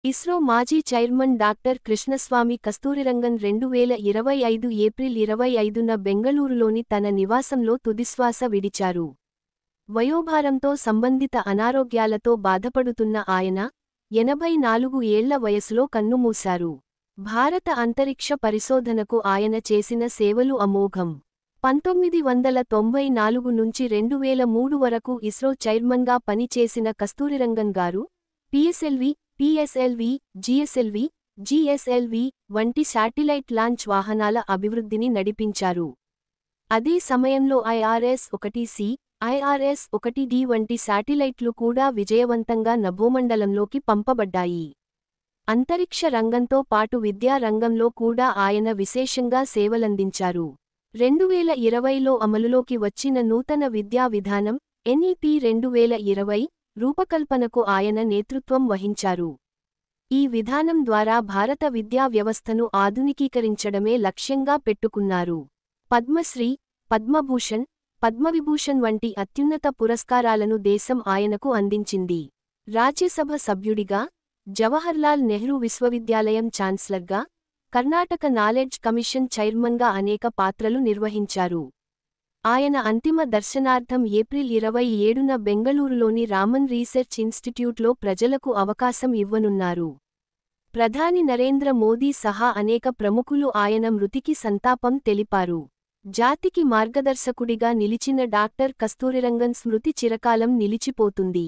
ఇస్రో మాజీ chairman doctor Krishnaswamy Kasturirangan 2025 April 25న బెంగళూరులోని తన నివాసంలో తుదిశ్వాస విడిచారు. వయోభారంతో సంబంధిత అనారోగ్యాలతో బాధపడుతున్న ఆయన 84 ఏళ్ల వయసులో కన్నుమూశారు. భారత అంతరిక్ష పరిశోధనకు ఆయన చేసిన సేవలు అమోఘం. 1994 నుంచి 2003 వరకు ఇస్రో చైర్మన్గా పనిచేసిన కస్తూరిరంగన్ గారు పిఎస్ఎల్వి, జిఎస్ఎల్వి వంటి శాటిలైట్ లాంచ్ వాహనాల అభివృద్ధిని నడిపించారు. అదే సమయంలో IRS-1C, IRS-1D వంటి శాటిలైట్లు కూడా విజయవంతంగా నభోమండలంలోకి పంపబడ్డాయి. అంతరిక్ష రంగంతో పాటు విద్యా రంగంలో కూడా ఆయన విశేషంగా సేవలందించారు. 2020లో అమలులోకి వచ్చిన నూతన విద్యా విధానం NEP 2020 రూపకల్పనకు ఆయన నేతృత్వం వహించారు. ఈ విధానం ద్వారా భారత విద్యా వ్యవస్థను ఆధునికీకరించడమే లక్ష్యంగా పెట్టుకున్నారు. పద్మశ్రీ, పద్మభూషణ్, పద్మవిభూషణ్ వంటి అత్యున్నత పురస్కారాలను దేశం ఆయనకు అందించింది. రాజ్యసభ సభ్యుడిగా, జవహర్లాల్ నెహ్రూ విశ్వవిద్యాలయం ఛాన్సలర్గా, కర్ణాటక నాలెడ్జ్ కమిషన్ చైర్మన్గా అనేక పాత్రలు నిర్వహించారు. ఆయన అంతిమ దర్శనార్థం ఏప్రిల్ 27న బెంగళూరులోని రామన్ రీసెర్చ్ ఇన్స్టిట్యూట్లో ప్రజలకు అవకాశం ఇవ్వనున్నారు. ప్రధాని నరేంద్ర మోదీ సహా అనేక ప్రముఖులు ఆయన మృతికి సంతాపం తెలిపారు. జాతికి మార్గదర్శకుడిగా నిలిచిన డాక్టర్ కస్తూరిరంగన్ స్మృతి చిరకాలం నిలిచిపోతుంది.